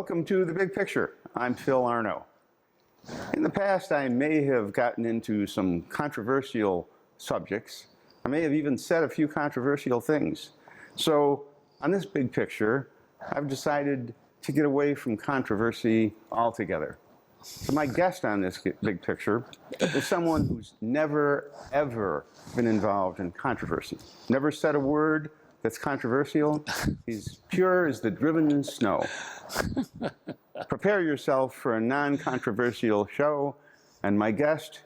Welcome to The Big Picture. I'm Phil Arno. In the past, I may have gotten into some controversial subjects. I may have even said a few controversial things. So on this big picture, I've decided to get away from controversy altogether. So my guest on this big picture is someone who's never, ever been involved in controversy. Never said a word that's controversial. He's pure as the driven snow. Prepare yourself for a non-controversial show. And my guest,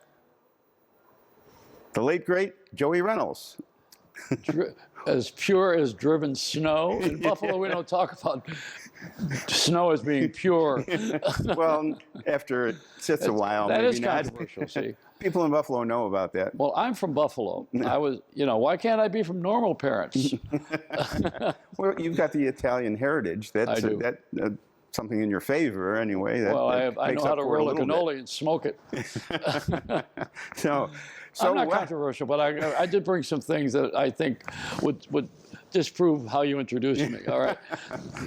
the late, great Joey Reynolds. As pure as driven snow. In Buffalo, we don't talk about snow as being pure. Well, after it sits a while, that maybe is not. controversial, see. People in Buffalo know about that. Well, I'm from Buffalo. I was, why can't I be from normal parents? Well, you've got the Italian heritage. That's I do. Something in your favor, anyway. Well, I know how to roll a cannoli and smoke it. So I'm not controversial, but I did bring some things that I think would disprove how you introduced me. All right.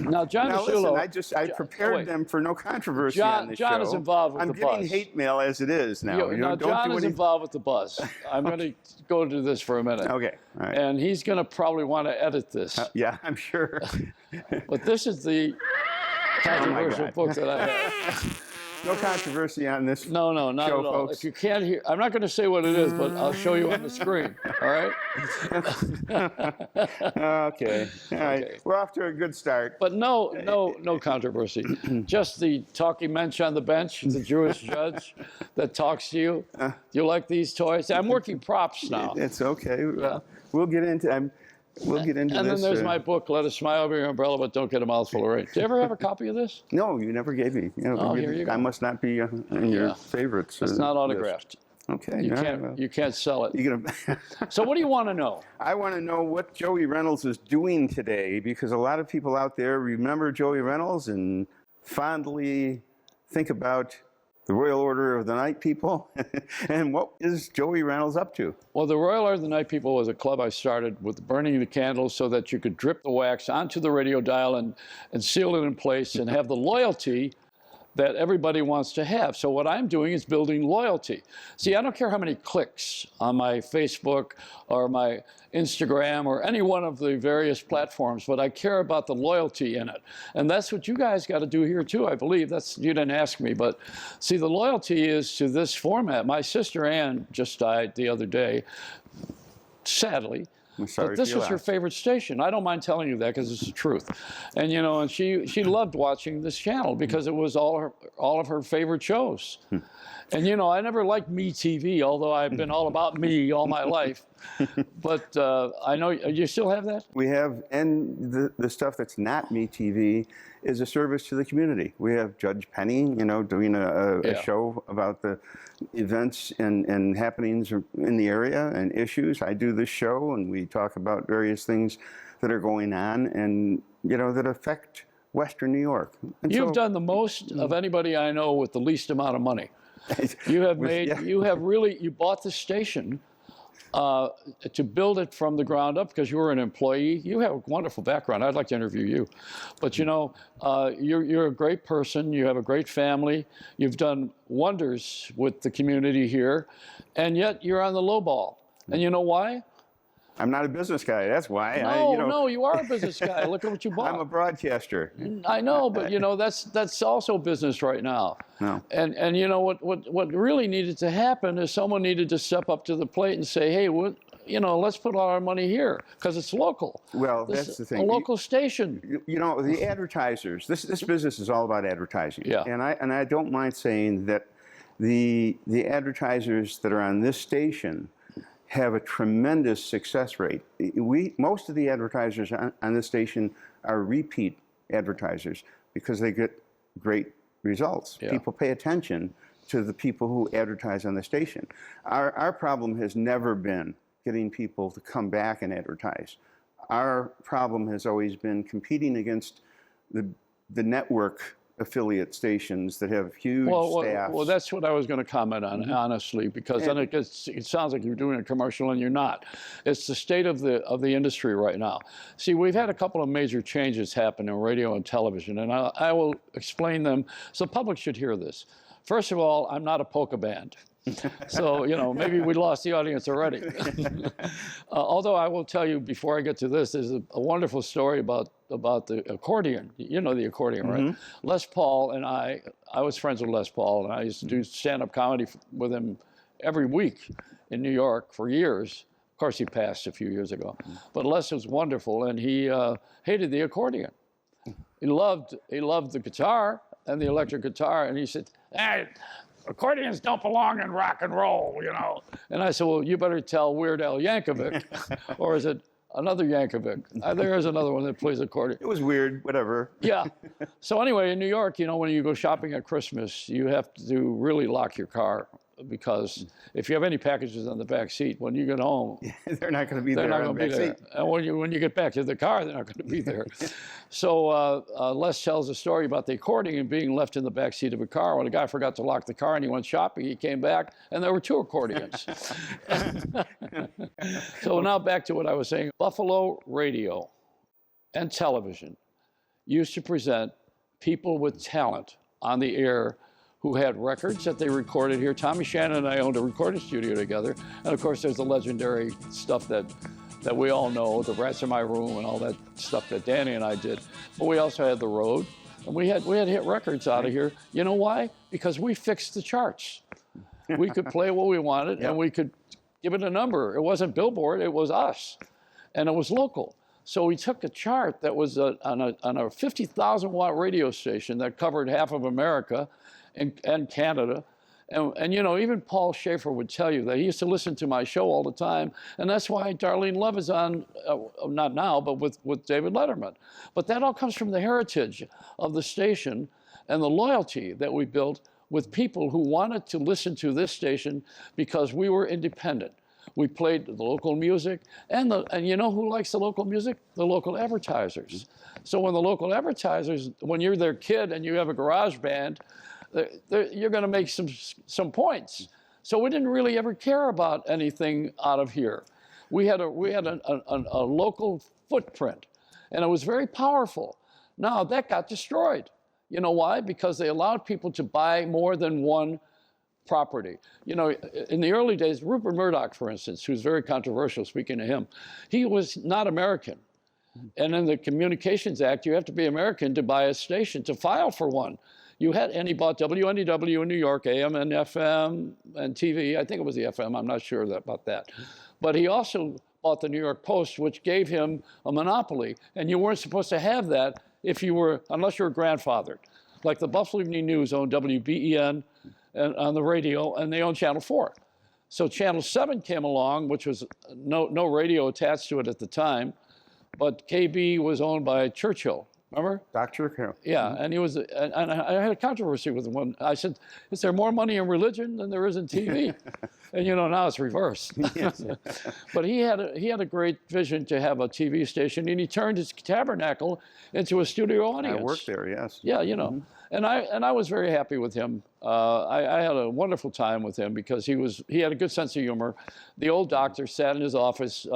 Now, John listen, I prepared them for no controversy on this show. John is involved with the buzz. I'm getting hate mail as it is now. Now, John is involved with the buzz. I'm going to go to this for a minute. Okay. All right. And he's going to probably want to edit this. Yeah, I'm sure. But this is the controversial book that I have. No controversy on this. No, not show, at all. folks. If you can't hear, I'm not going to say what it is, but I'll show you on the screen. All right? Okay. All right. Okay. We're off to a good start. But no controversy. Just the talking mensch on the bench, the Jewish judge that talks to you. Do you like these toys? I'm working props now. It's okay. We'll get into. We'll get into and this. And then there's my book, Let Us Smile Over Your Umbrella, but Don't Get a Mouthful of Rain. Do you ever have a copy of this? No, you never gave me. Here you go. I must not be in your favorites. It's not autographed. List. Okay. You can't sell it. You're gonna So what do you want to know? I want to know what Joey Reynolds is doing today, because a lot of people out there remember Joey Reynolds and fondly think about the Royal Order of the Night People. And what is Joey Reynolds up to? Well, the Royal Order of the Night People was a club I started with burning the candles so that you could drip the wax onto the radio dial and seal it in place and have the loyalty that everybody wants to have. So what I'm doing is building loyalty. See, I don't care how many clicks on my Facebook or my Instagram or any one of the various platforms, but I care about the loyalty in it. And that's what you guys got to do here too, I believe. You didn't ask me, but see, the loyalty is to this format. My sister Ann just died the other day, sadly. But this was her favorite station. I don't mind telling you that because it's the truth. And and she loved watching this channel because it was all of her favorite shows. And I never liked Me TV, although I've been all about me all my life. But I know you still have that? We have, and the stuff that's not Me TV is a service to the community. We have Judge Penny, doing a show about the events and happenings in the area and issues. I do this show, and we talk about various things that are going on and that affect Western New York. And You've done the most of anybody I know with the least amount of money. You have you bought the station to build it from the ground up because you were an employee. You have a wonderful background. I'd like to interview you. But you're a great person. You have a great family. You've done wonders with the community here. And yet you're on the low ball. And you know why? I'm not a business guy. That's why. No, you are a business guy. Look at what you bought. I'm a broadcaster. I know, but that's also business right now. No. And what really needed to happen is someone needed to step up to the plate and say, hey, let's put all our money here because it's local. Well, that's the thing. A local station. The advertisers. This business is all about advertising. Yeah. And I don't mind saying that the advertisers that are on this station have a tremendous success rate. Most of the advertisers on this station are repeat advertisers because they get great results. Yeah. People pay attention to the people who advertise on the station. Our problem has never been getting people to come back and advertise. Our problem has always been competing against the network affiliate stations that have huge staffs. Well, that's what I was going to comment on, honestly, because then it sounds like you're doing a commercial and you're not. It's the state of the industry right now. See, we've had a couple of major changes happen in radio and television, and I will explain them. So the public should hear this. First of all, I'm not a polka band. So, you know, maybe we lost the audience already. Although I will tell you, before I get to this, there's a wonderful story about the accordion. You know the accordion, right? Les Paul and I was friends with Les Paul, and I used to do stand-up comedy with him every week in New York for years. Of course, he passed a few years ago. But Les was wonderful, and he hated the accordion. He loved the guitar and the electric guitar, and he said, "Hey, accordions don't belong in rock and roll, you know." And I said, "Well, you better tell Weird Al Yankovic," or is it another Yankovic? There is another one that plays accordion. It was weird, whatever. Yeah. So anyway, in New York, you know, when you go shopping at Christmas, you have to really lock your car, because if you have any packages on the back seat, when you get home, they're not going to be there on the back seat. And when you get back to the car, they're not going to be there. So Les tells a story about the accordion being left in the back seat of a car. When a guy forgot to lock the car and he went shopping, he came back and there were 2 accordions. So now back to what I was saying. Buffalo radio and television used to present people with talent on the air who had records that they recorded here. Tommy Shannon and I owned a recording studio together. And of course, there's the legendary stuff that we all know, the Rats in My Room and all that stuff that Danny and I did. But we also had The Road, and we had hit records out of here. You know why? Because we fixed the charts. We could play what we wanted, and we could give it a number. It wasn't Billboard, it was us, and it was local. So we took a chart that was on a 50,000-watt radio station that covered half of America and Canada. And you know, even Paul Schaefer would tell you that he used to listen to my show all the time, and that's why Darlene Love is on, not now, but with David Letterman. But that all comes from the heritage of the station and the loyalty that we built with people who wanted to listen to this station because we were independent. We played the local music, and you know who likes the local music? The local advertisers. So when the local advertisers, when you're their kid and you have a garage band, you're going to make some points. So we didn't really ever care about anything out of here. We had a local footprint, and it was very powerful. Now that got destroyed. You know why? Because they allowed people to buy more than one property. You know, in the early days, Rupert Murdoch, for instance, who's very controversial, speaking of him, he was not American. And in the Communications Act, you have to be American to buy a station, to file for one. And he bought WNEW in New York, AM and FM and TV. I think it was the FM, I'm not sure about that. But he also bought the New York Post, which gave him a monopoly. And you weren't supposed to have that unless you were grandfathered. Like the Buffalo Evening News owned WBEN on the radio, and they owned Channel 4. So Channel 7 came along, which was no radio attached to it at the time, but KB was owned by Churchill. Remember? Dr. Carroll. Yeah, and and I had a controversy with him when I said, "Is there more money in religion than there is in TV?" And you know, now it's reversed. Yes. But he had a great vision to have a TV station, and he turned his tabernacle into a studio audience. I worked there, yes. Yeah, you know. And I was very happy with him. I had a wonderful time with him because he had a good sense of humor. The old doctor sat in his office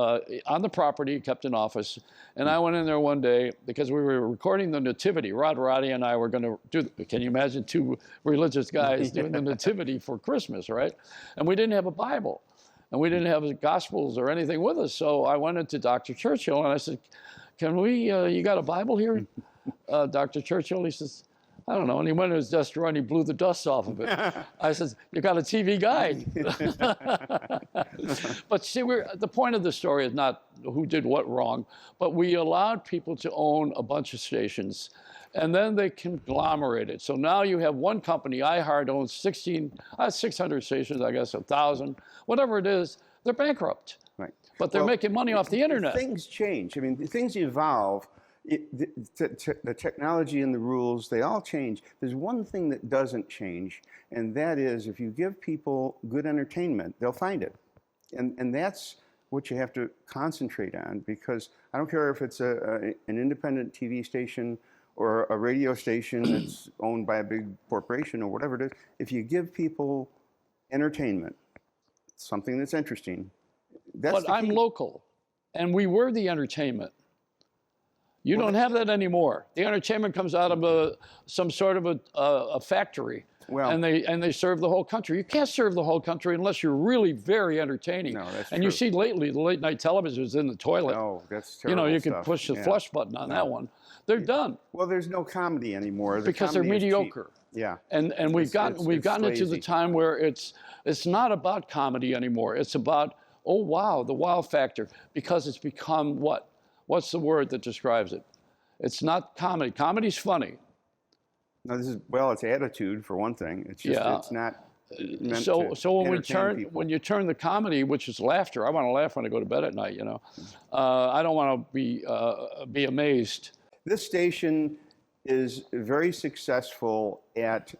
on the property, kept an office, and I went in there one day because we were recording the Nativity. Rod Roddy and I were going to do. Can you imagine 2 religious guys doing the Nativity for Christmas, right? And we didn't have a Bible, and we didn't have the Gospels or anything with us. So I went into Dr. Churchill and I said, "Can we? You got a Bible here, Dr. Churchill?" He says, "I don't know." And he went to his desk drawer and he blew the dust off of it. I said, "You got a TV guide." But see, the point of the story is not who did what wrong, but we allowed people to own a bunch of stations, and then they conglomerated. So now you have one company, iHeart, owns 600 stations, I guess, 1,000, whatever it is. They're bankrupt. Right. But they're making money off the internet. Things change. I mean, things evolve. The technology and the rules, they all change. There's one thing that doesn't change, and that is if you give people good entertainment, they'll find it. And that's what you have to concentrate on, because I don't care if it's an independent TV station or a radio station that's owned by a big corporation or whatever it is, if you give people entertainment, something that's interesting, that's But the I'm key. local, and we were the entertainment. You don't have that anymore. The entertainment comes out of some sort of a factory, Well- and they serve the whole country. You can't serve the whole country unless you're really very entertaining. No, that's and you true. see lately, the late night television is in the toilet. Oh, that's You terrible know, you stuff. can push the Yeah. flush button on that one. They're done Well, there's no comedy anymore. The because they're comedy is cheap. mediocre. Yeah. And we've gotten into the lazy. time where it's not about comedy anymore. It's about, oh wow, the wow factor, because it's become what? What's the word that describes it? It's not comedy. Comedy's funny. No, it's attitude for one thing. It's just Yeah. it's not meant So to when entertain people. when you turn the comedy, which is laughter, I want to laugh when I go to bed at night. You know, I don't want to be amazed. This station is very successful at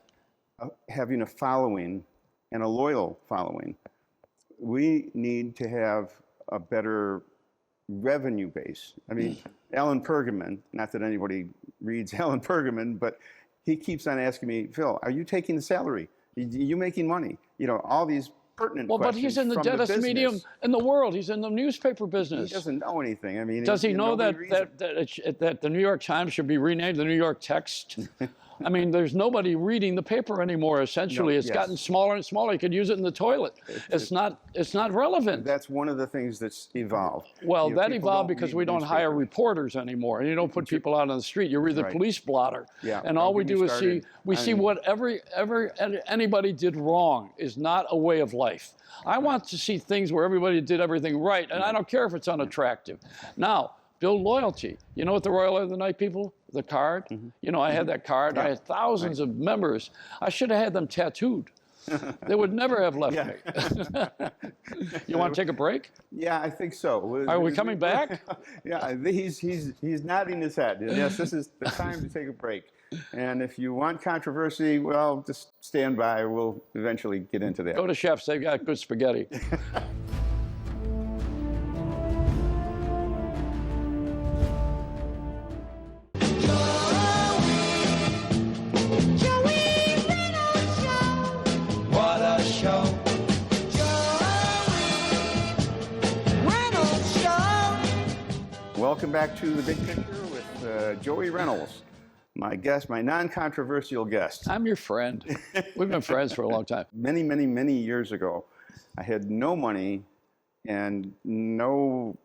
having a following and a loyal following. We need to have a better revenue base. I mean, Alan Pergament, not that anybody reads Alan Pergament, but he keeps on asking me, Phil, are you taking the salary? Are you making money? You know, all these pertinent Well, but questions he's in the from deadest business. medium in the world. He's in the newspaper business. He doesn't know anything. I mean, Does he know nobody that reads it. that the New York Times should be renamed the New York Text? I mean, there's nobody reading the paper anymore. Essentially, it's yes. gotten smaller and smaller. You could use it in the toilet. It's not relevant. That's one of the things that's evolved. Well, You know, that people evolved don't because read we don't hire newspapers. reporters anymore, and you don't put people out on the street. You read the Right. police blotter, Yeah, and don't all we get me do is started. see what anybody did wrong is not a way of life. I want to see things where everybody did everything right, and I don't care if it's unattractive. Now, build loyalty. You know what the Royal of the Night people? The card. You know, I had that card. I had thousands of members. I should have had them tattooed. They would never have left me. You want to take a break? Yeah, I think so. Are we coming back? Yeah, he's nodding his head. Yes, this is the time to take a break. And if you want controversy, well, just stand by. We'll eventually get into that. Go to Chef's. They've got good spaghetti. Joey Reynolds Show. What a show. Joey Reynolds Show. Welcome back to The Big Picture with Joey Reynolds, my guest, my non-controversial guest. I'm your friend. We've been friends for a long time. Many, many, many years ago, I had no money and no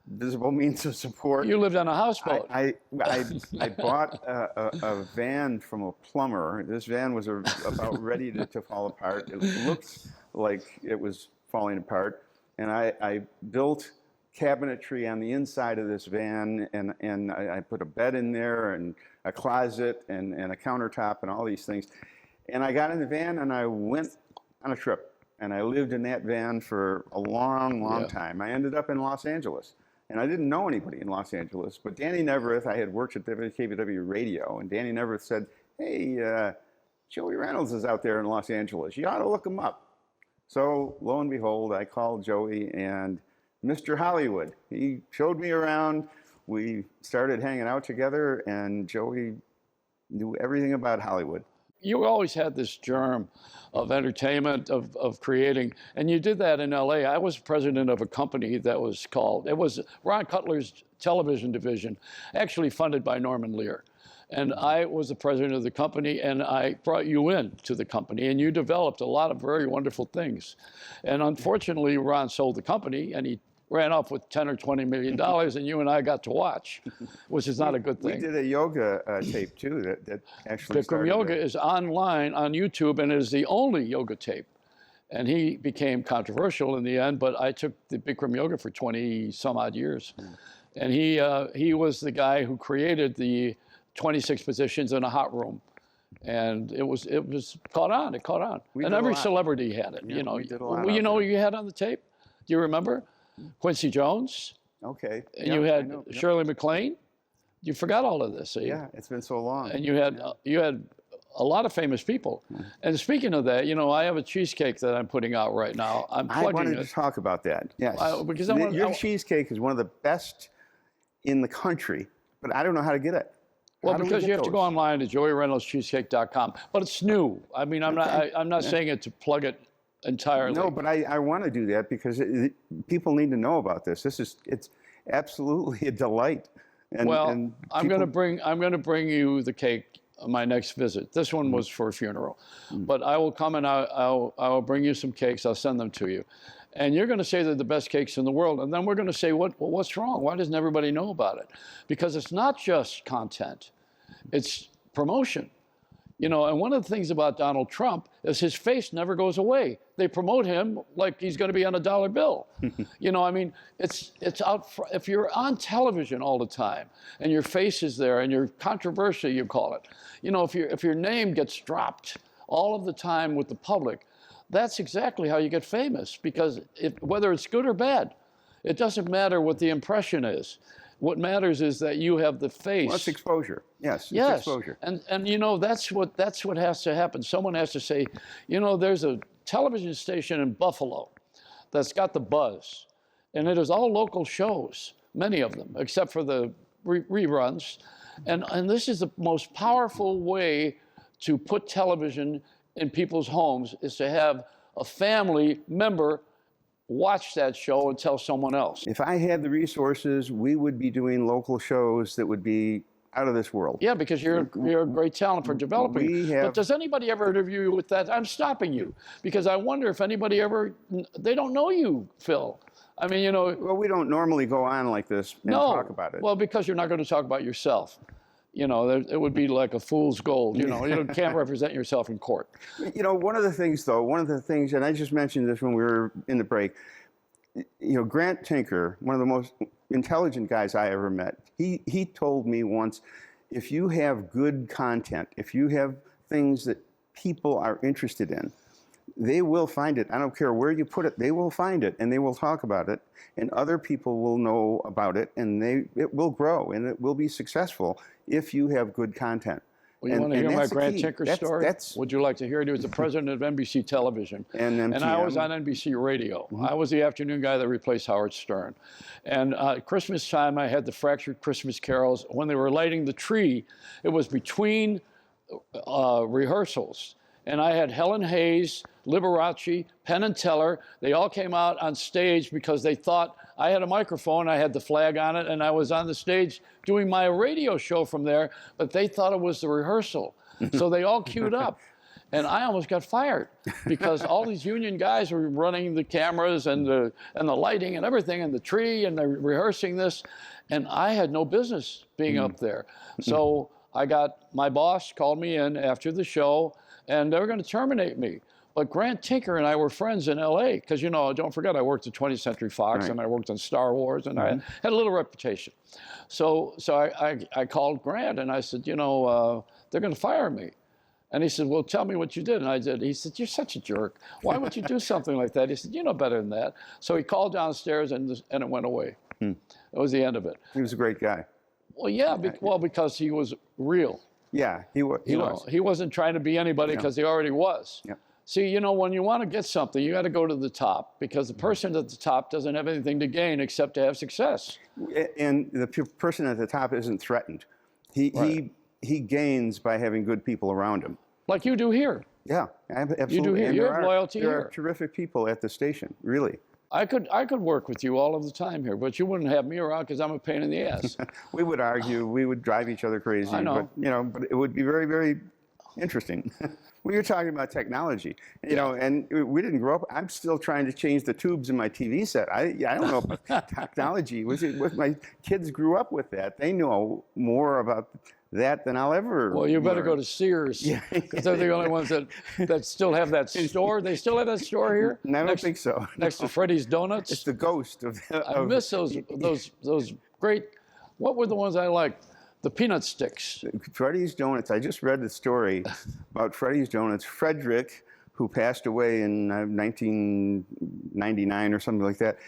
visible means of support. You lived on a houseboat. I bought a van from a plumber. This van was about ready to fall apart. It looked like it was falling apart. And I built cabinetry on the inside of this van, and I put a bed in there and a closet and a countertop and all these things. And I got in the van and I went on a trip. And I lived in that van for a long, long Yeah. time. I ended up in Los Angeles. And I didn't know anybody in Los Angeles. But Danny Nevereth, I had worked at WKBW Radio, and Danny Nevereth said, hey, Joey Reynolds is out there in Los Angeles. You ought to look him up. So lo and behold, I called Joey, and Mr. Hollywood, he showed me around. We started hanging out together, and Joey knew everything about Hollywood. You always had this germ of entertainment, of creating, and you did that in LA. I was president of a company that was called, it was Ron Cutler's television division, actually funded by Norman Lear. And I was the president of the company, and I brought you in to the company, and you developed a lot of very wonderful things. And unfortunately, Ron sold the company, and he ran off with $10 or $20 million, and you and I got to watch, which is not a good We thing. did a yoga tape, too, that actually Bikram started Yoga it. is online on YouTube and is the only yoga tape. And he became controversial in the end, but I took the Bikram Yoga for 20 some odd years. And he was the guy who created the 26 positions in a hot room. And it was caught on. It caught on. We And did a every lot. celebrity had it. Yeah, You know, we did a lot well, you out know there. what you had on the tape? Do you remember? Quincy Jones. Okay. And Yeah, you I had know. Yeah. Shirley MacLaine. You forgot all of this. See? Yeah, it's been so long. And you had a lot of famous people. And speaking of that, you know, I have a cheesecake that I'm putting out right now. I'm I plugging wanted to it. talk about that. Yes. Because I want- Your I- cheesecake is one of the best in the country, but I don't know how to get it. Well, How do we because get you have to go those? online to joeyreynolds.cheesecake.com. But it's new. I mean, I'm not saying it to plug it entirely. No, but I want to do that because people need to know about this. It's absolutely a delight. And, Well, and I'm going to bring you the cake on my next visit. This one was for a funeral, but I will come and I'll bring you some cakes. I'll send them to you, and you're going to say they're the best cakes in the world. And then we're going to say, what's wrong? Why doesn't everybody know about it? Because it's not just content; it's promotion. You know, and one of the things about Donald Trump is his face never goes away. They promote him like he's going to be on a dollar bill. You know, I mean, it's out. If you're on television all the time and your face is there and you're controversial, you call it. You know, if your name gets dropped all of the time with the public, that's exactly how you get famous. Because whether it's good or bad, it doesn't matter what the impression is. What matters is that you have the face. well, it's exposure. Yes, Yes, it's exposure. and you know that's what has to happen. Someone has to say, you know, there's a television station in Buffalo that's got the buzz, and it is all local shows, many of them, except for the reruns, and this is the most powerful way to put television in people's homes is to have a family member watch that show and tell someone else. If I had the resources, we would be doing local shows that would be out of this world. Yeah, because you're a great talent for developing. But does anybody ever interview you with that? I'm stopping you because I wonder if anybody ever, they don't know you, Phil. I mean, you know. Well, we don't normally go on like this and talk about it. Well, because you're not going to talk about yourself. You know, it would be like a fool's gold. You know, you can't represent yourself in court. You know, one of the things, and I just mentioned this when we were in the break, you know, Grant Tinker, one of the most intelligent guys I ever met, he told me once, if you have good content, if you have things that people are interested in, they will find it. I don't care where you put it, they will find it and they will talk about it and other people will know about it and it will grow and it will be successful if you have good content. Well, you want to hear my that's the Grant key. Tinker story? Would you like to hear it? He was the president of NBC Television. And I was on NBC Radio. I was the afternoon guy that replaced Howard Stern. And Christmas time, I had the fractured Christmas carols. When they were lighting the tree, it was between rehearsals. And I had Helen Hayes, Liberace, Penn and Teller. They all came out on stage because they thought I had a microphone, I had the flag on it, and I was on the stage doing my radio show from there, but they thought it was the rehearsal. So they all queued up. And I almost got fired because all these union guys were running the cameras and the lighting and everything and the tree and they're rehearsing this. And I had no business being up there. So my boss called me in after the show and they were going to terminate me. But Grant Tinker and I were friends in LA because, you know, don't forget I worked at 20th Century Fox and I worked on Star Wars and I had a little reputation. So I called Grant and I said, you know, they're going to fire me. And he said, well, tell me what you did. And I did. He said, you're such a jerk. Why would you do something like that? He said, you know better than that. So he called downstairs and it went away. That was the end of it. He was a great guy. Well, yeah, because he was real. Yeah, he was. He wasn't trying to be anybody because he already was. Yeah. See, you know, when you want to get something, you got to go to the top because the person at the top doesn't have anything to gain except to have success. And the person at the top isn't threatened. He gains by having good people around him. Like you do here. Yeah, absolutely. You do here. And You have loyalty there here. are terrific people at the station, really. I could work with you all of the time here, but you wouldn't have me around because I'm a pain in the ass. We would argue, we would drive each other crazy. I know. But it would be very, very interesting. We were talking about technology, you know, and we didn't grow up. I'm still trying to change the tubes in my TV set. I don't know about technology. My kids grew up with that. They know more about that than I'll ever Well, you better learn. go to Sears because they're the only ones that still have that store. They still have that store here? No, I don't think so. Next to Freddy's Donuts? It's the ghost of. I miss those great, what were the ones I liked? The peanut sticks. Freddy's Donuts. I just read the story about Freddy's Donuts. Frederick, who passed away in 1999 or something like that,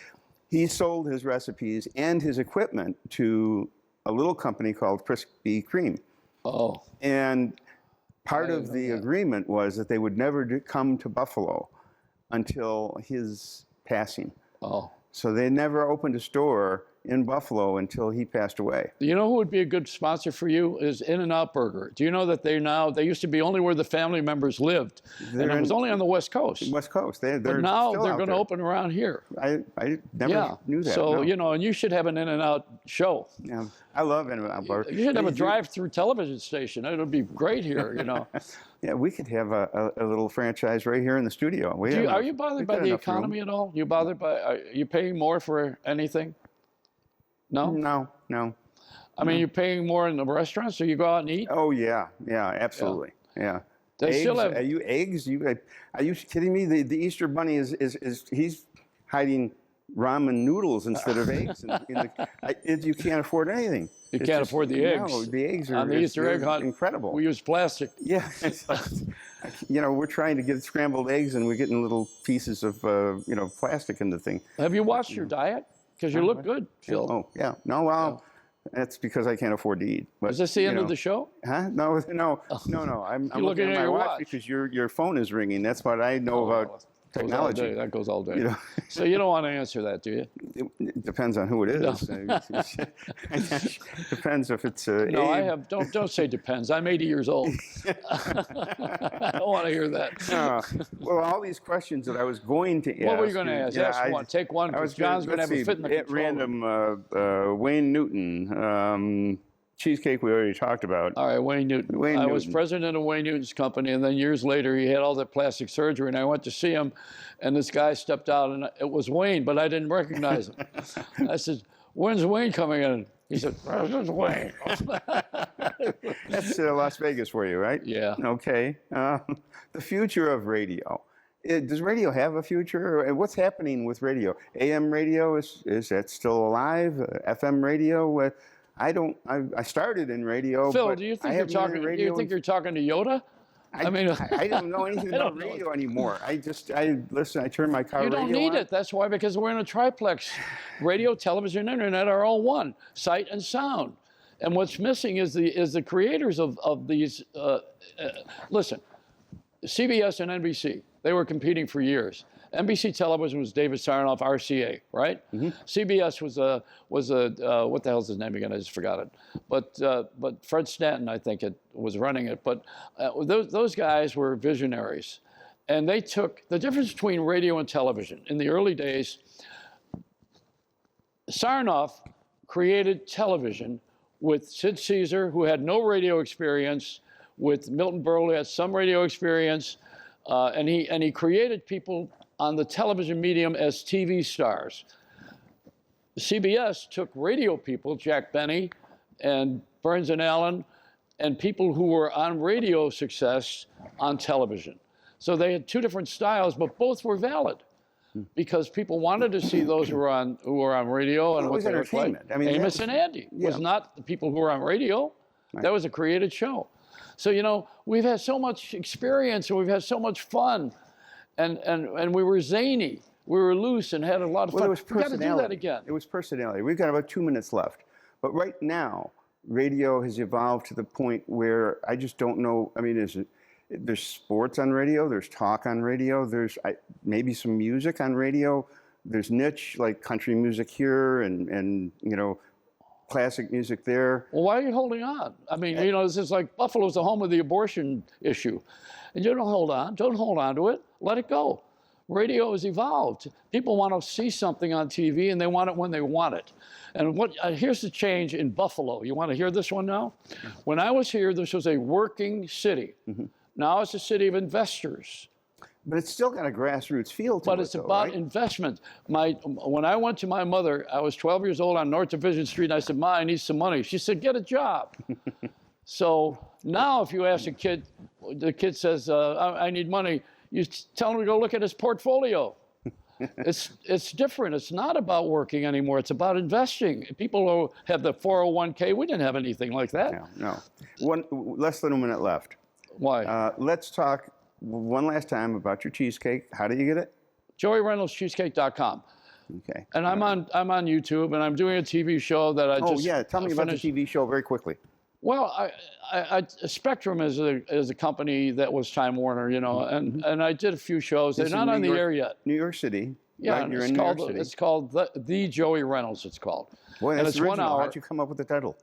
he sold his recipes and his equipment to a little company called Krispy Kreme. Oh. And part of the agreement was that they would never come to Buffalo until his passing. Oh. So they never opened a store in Buffalo until he passed away. You know who would be a good sponsor for you is In-N-Out Burger. Do you know that they used to be only where the family members lived, and it was only on the West Coast. West Coast. They're But now still they're out going to there. open around here. I never knew that. So, no. you know, and you should have an In-N-Out show. Yeah, I love In-N-Out Burger. You should have a drive-through television station. It would be great here, you know. Yeah, we could have a little franchise right here in the studio. Are you bothered by the economy at all? You bothered by? Are you paying more for anything? No. No. I mean, you're paying more in the restaurants, so you go out and eat. Oh yeah, absolutely. Yeah. They Eggs? still have. Are you eggs? Are you kidding me? The Easter Bunny is he's hiding ramen noodles instead of eggs. You can't afford anything. You can't afford the eggs. No, the eggs are On the Easter egg hunt, incredible. We use plastic. Yeah, it's like, we're trying to get scrambled eggs and we're getting little pieces of plastic in the thing. Have you watched your diet? Because you look good, Phil. Oh yeah, no, well, that's because I can't afford to eat. But, Is this the end of the show? Huh? No. I'm looking at my watch because your phone is ringing. That's what I know about technology. That goes all day. So you don't want to answer that, do you? It depends on who it is. Depends if it's No, Abe. I have. Don't say depends. I'm 80 years old. I don't want to hear that. Well, all these questions that I was going to ask. What were you going to ask? Ask one. Take one. Because John's going to have a fit in the at control random. Wayne Newton. Cheesecake we already talked about. All right, Wayne Newton. I was president of Wayne Newton's company, and then years later, he had all that plastic surgery, and I went to see him, and this guy stepped out, and it was Wayne, but I didn't recognize him. I said, "When's Wayne coming in?" He said, "This is Wayne." That's Las Vegas for you, right? Yeah. Okay. The future of radio. Does radio have a future? And what's happening with radio? AM radio, is that still alive? FM radio? I started in radio. Phil, but do you think I you're haven't been in talking? Do radio you think you're talking to Yoda? I mean, I don't know anything about radio anymore. I listen. I turn my car you radio don't need on. it. That's why, because we're in a triplex. Radio, television, internet are all one, sight and sound. And what's missing is the creators of these. Listen, CBS and NBC, they were competing for years. NBC Television was David Sarnoff, RCA, right? Mm-hmm. CBS was a what the hell's his name again? I just forgot it. But Fred Stanton, I think, was running it. But those guys were visionaries, and they took the difference between radio and television. In the early days, Sarnoff created television with Sid Caesar, who had no radio experience, with Milton Berle, who had some radio experience, and he created people on the television medium as TV stars. CBS took radio people, Jack Benny and Burns and Allen, and people who were on radio success on television. So they had two different styles, but both were valid because people wanted to see those who were on radio and what they looked like. I mean, Amos and Andy was not the people who were on radio. Right. That was a created show. So we've had so much experience and we've had so much fun. And we were zany, we were loose, and had a lot of fun. We've got to do that again. It was personality. We've got about 2 minutes left. But right now, radio has evolved to the point where I just don't know. I mean, there's sports on radio, there's talk on radio, there's maybe some music on radio. There's niche, like country music here and classic music there. Well, why are you holding on? I mean, this is like Buffalo's the home of the abortion issue. And you don't hold on. Don't hold on to it. Let it go. Radio has evolved. People want to see something on TV, and they want it when they want it. And here's the change in Buffalo. You want to hear this one now? When I was here, this was a working city. Mm-hmm. Now it's a city of investors. But it's still got a grassroots feel to it. But it's about investment. When I went to my mother, I was 12 years old on North Division Street, and I said, "Ma, I need some money." She said, "Get a job." So now if you ask a kid, the kid says, I need money, you tell him to go look at his portfolio. It's different. It's not about working anymore. It's about investing. People who have the 401k, we didn't have anything like that. No. Less than a minute left. Why? Let's talk one last time about your cheesecake. How do you get it? JoeyReynoldsCheesecake.com. Okay. And I'm on YouTube, and I'm doing a TV show that I just Oh yeah, tell me about the TV show very quickly. Well, Spectrum is a company that was Time Warner, and I did a few shows. They're not on the air yet. New York City. Yeah, Right, and you're it's in New called York City. it's called the Joey Reynolds. It's called. Boy, and that's it's 1 original. hour How'd you come up with the title?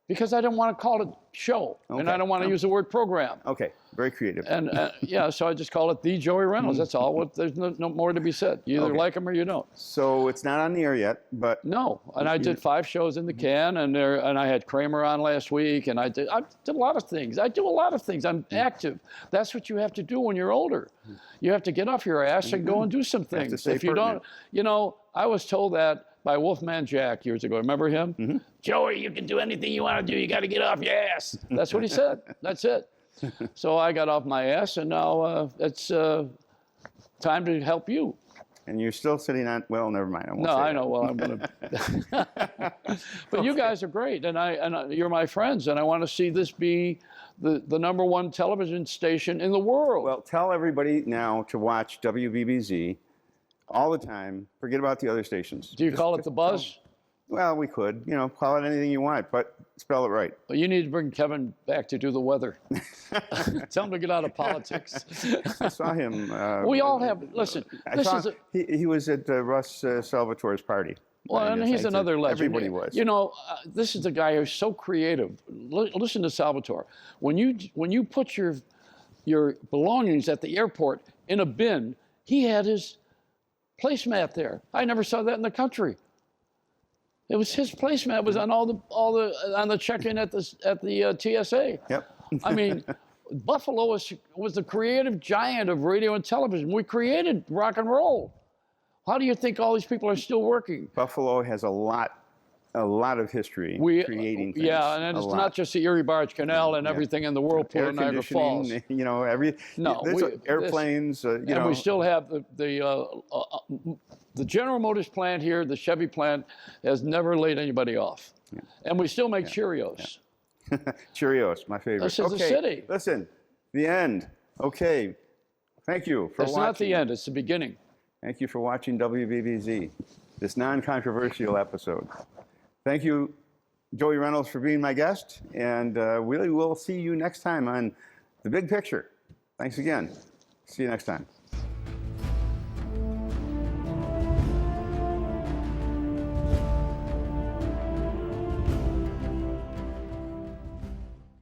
because I didn't want to call it show, and Okay. I don't want to use the word program. Okay, very creative. And yeah, so I just call it the Joey Reynolds. That's all. There's no more to be said. You either Okay. like him or you don't. So it's not on the air yet, but No, and I did 5 shows in the can, and I had Kramer on last week, and I did a lot of things. I do a lot of things. I'm active. That's what you have to do when you're older. You have to get off your ass and go and do some things. stay If you pertinent. don't, I was told that by Wolfman Jack years ago. Remember him? Joey, you can do anything you want to do. You got to get off your ass. That's what he said. That's it. So I got off my ass, and now it's time to help you. and you're still sitting on. Well, never mind. I won't No, say I that. know. Well, I'm gonna. But you guys are great, and you're my friends, and I want to see this be the #1 television station in the world. Well, tell everybody now to watch WBBZ all the time. Forget about the other stations. Do you call it the Buzz? Well, we could. Call it anything you want, but spell it right. Well, you need to bring Kevin back to do the weather. Tell him to get out of politics. I saw him. We all have. Listen, He was at Russ Salvatore's party. Well, and he's another legend. Everybody was. This is a guy who's so creative. Listen to Salvatore. When you put your belongings at the airport in a bin, he had his placemat there. I never saw that in the country. It was his placemat. It was on on the check-in at the TSA. Yep. I mean, Buffalo was the creative giant of radio and television. We created rock and roll. How do you think all these people are still working? Buffalo has a lot of history creating things. Yeah, and it's not just the Erie Barge Canal and everything in the whirlpool Air in Niagara Falls. conditioning, there's airplanes. And we still have the General Motors plant here, the Chevy plant, has never laid anybody off. Yeah. And we still make Cheerios. Yeah. Cheerios, my favorite. This is the city. Listen, the end. Okay. Thank you for watching. It's not the end, it's the beginning. Thank you for watching WBBZ, this non-controversial episode. Thank you, Joey Reynolds, for being my guest, and we will see you next time on The Big Picture. Thanks again. See you next time.